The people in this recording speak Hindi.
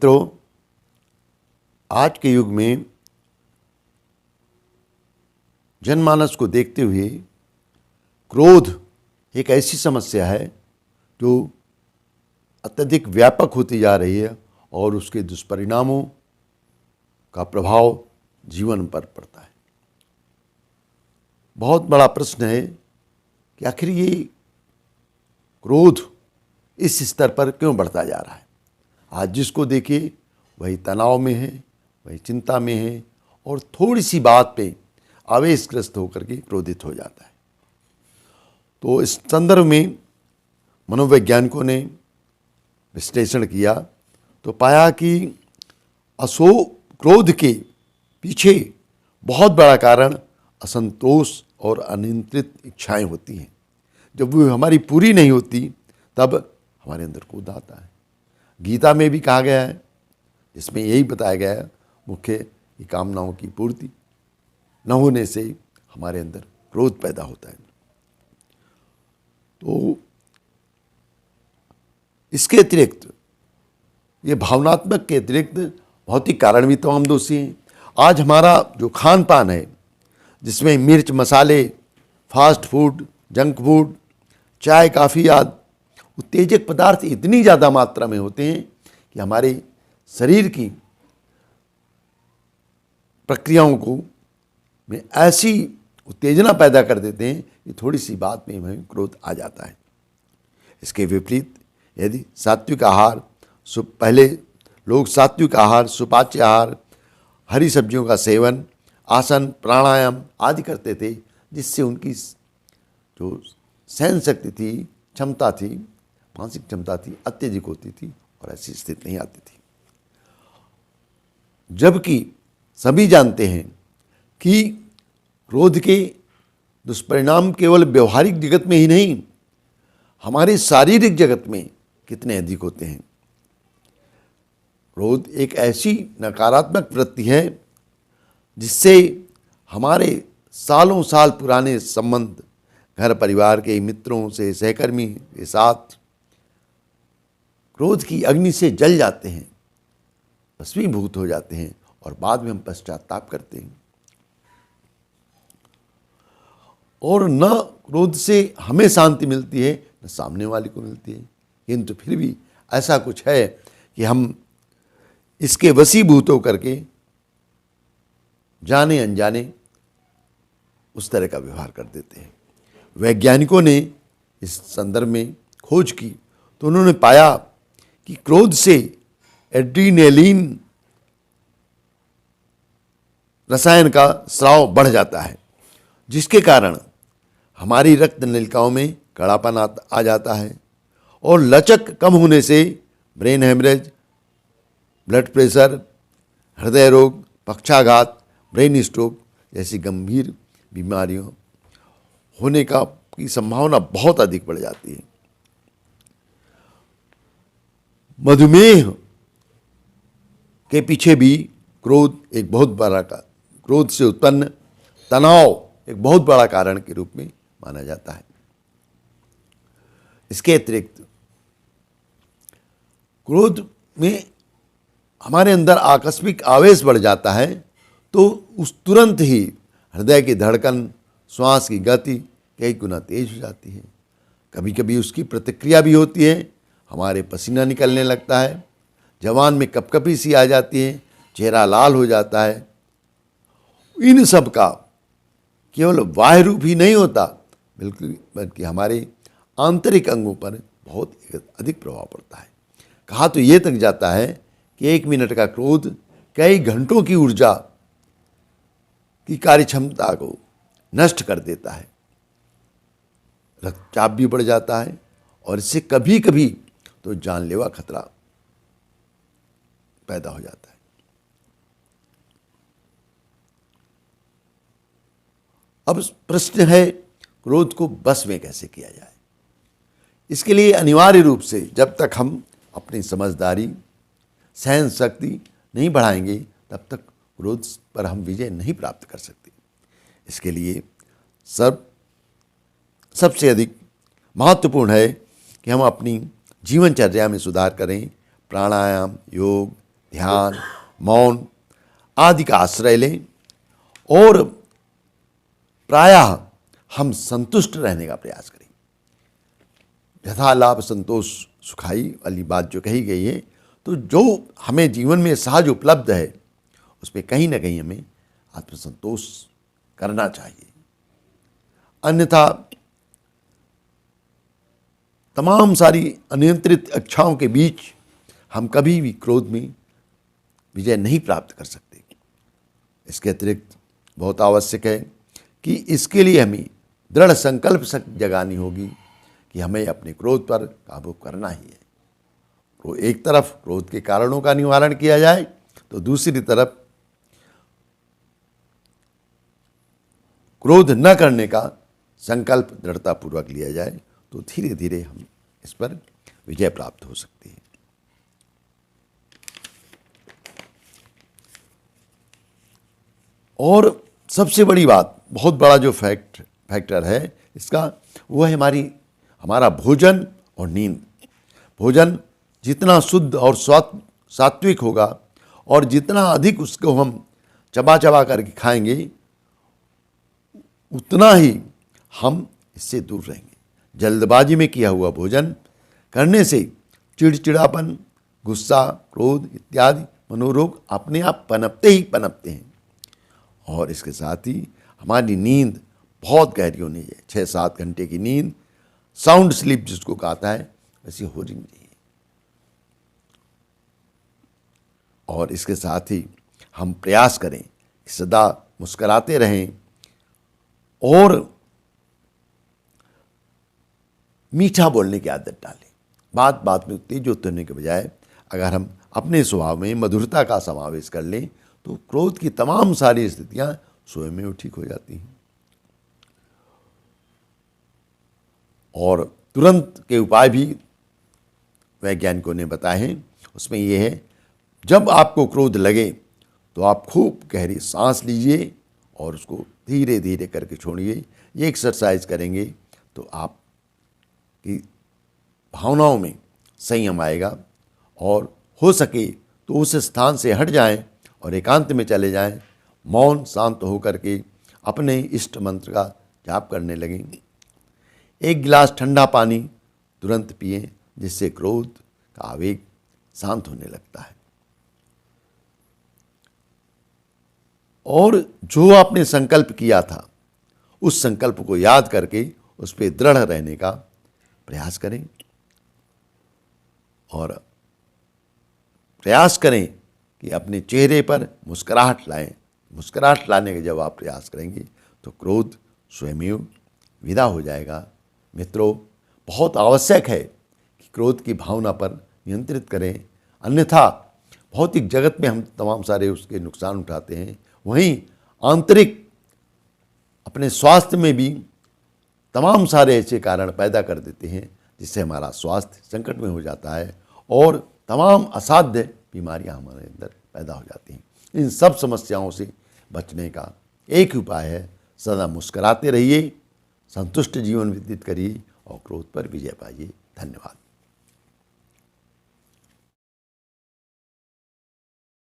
मित्रों, आज के युग में जनमानस को देखते हुए क्रोध एक ऐसी समस्या है जो अत्यधिक व्यापक होती जा रही है और उसके दुष्परिणामों का प्रभाव जीवन पर पड़ता है। बहुत बड़ा प्रश्न है कि आखिर ये क्रोध इस स्तर पर क्यों बढ़ता जा रहा है। आज जिसको देखिए वही तनाव में है, वही चिंता में है और थोड़ी सी बात पे आवेशग्रस्त होकर के क्रोधित हो जाता है। तो इस संदर्भ में मनोवैज्ञानिकों ने विश्लेषण किया तो पाया कि क्रोध के पीछे बहुत बड़ा कारण असंतोष और अनियंत्रित इच्छाएं होती हैं। जब वो हमारी पूरी नहीं होती तब हमारे अंदर क्रोध आता है। गीता में भी कहा गया है, जिसमें यही बताया गया है मुख्य कि कामनाओं की पूर्ति न होने से हमारे अंदर क्रोध पैदा होता है। तो इसके अतिरिक्त ये भावनात्मक के अतिरिक्त भौतिक कारण भी तमाम दोषी हैं। आज हमारा जो खान पान है, जिसमें मिर्च, मसाले, फास्ट फूड, जंक फूड, चाय, काफ़ी आदि उत्तेजक पदार्थ इतनी ज़्यादा मात्रा में होते हैं कि हमारे शरीर की प्रक्रियाओं को में ऐसी उत्तेजना पैदा कर देते हैं कि थोड़ी सी बात में हमें क्रोध आ जाता है। इसके विपरीत यदि सात्विक आहार, पहले लोग सात्विक आहार, सुपाच्य आहार, हरी सब्जियों का सेवन, आसन, प्राणायाम आदि करते थे, जिससे उनकी जो सहन शक्ति थी, क्षमता थी, मानसिक क्षमता थी, अत्यधिक होती थी और ऐसी स्थिति नहीं आती थी। जबकि सभी जानते हैं कि क्रोध के दुष्परिणाम केवल व्यवहारिक जगत में ही नहीं, हमारे शारीरिक जगत में कितने अधिक होते हैं। क्रोध एक ऐसी नकारात्मक वृत्ति है जिससे हमारे सालों साल पुराने संबंध, घर परिवार के मित्रों से, सहकर्मी के साथ क्रोध की अग्नि से जल जाते हैं, भस्मीभूत हो जाते हैं और बाद में हम पश्चाताप करते हैं। और न क्रोध से हमें शांति मिलती है न सामने वाले को मिलती है, किंतु फिर भी ऐसा कुछ है कि हम इसके वशीभूत होकर के जाने अनजाने उस तरह का व्यवहार कर देते हैं। वैज्ञानिकों ने इस संदर्भ में खोज की तो उन्होंने पाया कि क्रोध से एड्रीनेलिन रसायन का स्राव बढ़ जाता है, जिसके कारण हमारी रक्त नलिकाओं में कड़ापन आ जाता है और लचक कम होने से ब्रेन हेमरेज, ब्लड प्रेशर, हृदय रोग, पक्षाघात, ब्रेन स्ट्रोक जैसी गंभीर बीमारियों होने की संभावना बहुत अधिक बढ़ जाती है। मधुमेह के पीछे भी क्रोध से उत्पन्न तनाव एक बहुत बड़ा कारण के रूप में माना जाता है। इसके अतिरिक्त क्रोध में हमारे अंदर आकस्मिक आवेश बढ़ जाता है तो उस तुरंत ही हृदय की धड़कन, श्वास की गति कई गुना तेज हो जाती है। कभी कभी उसकी प्रतिक्रिया भी होती है, हमारे पसीना निकलने लगता है, जवान में कपकपी सी आ जाती है, चेहरा लाल हो जाता है। इन सब का केवल बाह्य रूप ही नहीं होता, बल्कि हमारे आंतरिक अंगों पर बहुत अधिक प्रभाव पड़ता है। कहा तो ये तक जाता है कि 1 मिनट का क्रोध कई घंटों की ऊर्जा की कार्यक्षमता को नष्ट कर देता है। रक्तचाप भी बढ़ जाता है और इससे कभी कभी तो जानलेवा खतरा पैदा हो जाता है। अब प्रश्न है, क्रोध को बस में कैसे किया जाए। इसके लिए अनिवार्य रूप से जब तक हम अपनी समझदारी, सहन शक्ति नहीं बढ़ाएंगे तब तक क्रोध पर हम विजय नहीं प्राप्त कर सकते। इसके लिए सबसे अधिक महत्वपूर्ण है कि हम अपनी जीवनचर्या में सुधार करें। प्राणायाम, योग, ध्यान, मौन आदि का आश्रय लें और प्रायः हम संतुष्ट रहने का प्रयास करें। यथा लाभ संतोष सुखाई वाली बात जो कही गई है, तो जो हमें जीवन में सहज उपलब्ध है उसमें कहीं ना कहीं हमें आत्मसंतोष करना चाहिए। अन्यथा तमाम सारी अनियंत्रित इच्छाओं के बीच हम कभी भी क्रोध में विजय नहीं प्राप्त कर सकते। इसके अतिरिक्त बहुत आवश्यक है कि इसके लिए हमें दृढ़ संकल्प जगानी होगी कि हमें अपने क्रोध पर काबू करना ही है। तो एक तरफ क्रोध के कारणों का निवारण किया जाए, तो दूसरी तरफ क्रोध न करने का संकल्प दृढ़तापूर्वक लिया जाए, तो धीरे धीरे हम इस पर विजय प्राप्त हो सकती है। और सबसे बड़ी बात, बहुत बड़ा जो फैक्टर है इसका, वो है हमारा भोजन और नींद। भोजन जितना शुद्ध और सात्विक होगा और जितना अधिक उसको हम चबा चबा करके खाएंगे, उतना ही हम इससे दूर रहेंगे। जल्दबाजी में किया हुआ भोजन करने से चिड़चिड़ापन, गुस्सा, क्रोध इत्यादि मनोरोग अपने आप पनपते हैं। और इसके साथ ही हमारी नींद बहुत गहरी होनी चाहिए। 6-7 घंटे की नींद, साउंड स्लीप जिसको कहता है, वैसी हो रही चाहिए। और इसके साथ ही हम प्रयास करें कि सदा मुस्कुराते रहें और मीठा बोलने की आदत डालें। बात बात में तेज उतरने के बजाय अगर हम अपने स्वभाव में मधुरता का समावेश कर लें, तो क्रोध की तमाम सारी स्थितियां स्वयं में ठीक हो जाती हैं। और तुरंत के उपाय भी वैज्ञानिकों ने बताए हैं। उसमें यह है, जब आपको क्रोध लगे तो आप खूब गहरी सांस लीजिए और उसको धीरे धीरे करके छोड़िए। ये एक्सरसाइज करेंगे तो आपकी भावनाओं में संयम आएगा और हो सके तो उस स्थान से हट जाएं और एकांत में चले जाएं। मौन शांत होकर के अपने इष्ट मंत्र का जाप करने लगें। 1 गिलास ठंडा पानी तुरंत पिएं, जिससे क्रोध का आवेग शांत होने लगता है। और जो आपने संकल्प किया था, उस संकल्प को याद करके उस पर दृढ़ रहने का प्रयास करें। और प्रयास करें कि अपने चेहरे पर मुस्कुराहट लाएं। मुस्कुराहट लाने का जब आप प्रयास करेंगे तो क्रोध स्वयं विदा हो जाएगा। मित्रों, बहुत आवश्यक है कि क्रोध की भावना पर नियंत्रित करें, अन्यथा भौतिक जगत में हम तमाम सारे उसके नुकसान उठाते हैं, वहीं आंतरिक अपने स्वास्थ्य में भी तमाम सारे ऐसे कारण पैदा कर देते हैं जिससे हमारा स्वास्थ्य संकट में हो जाता है और तमाम असाध्य बीमारियां हमारे अंदर पैदा हो जाती हैं। इन सब समस्याओं से बचने का एक ही उपाय है, सदा मुस्कुराते रहिए, संतुष्ट जीवन व्यतीत करिए और क्रोध पर विजय पाइए। धन्यवाद।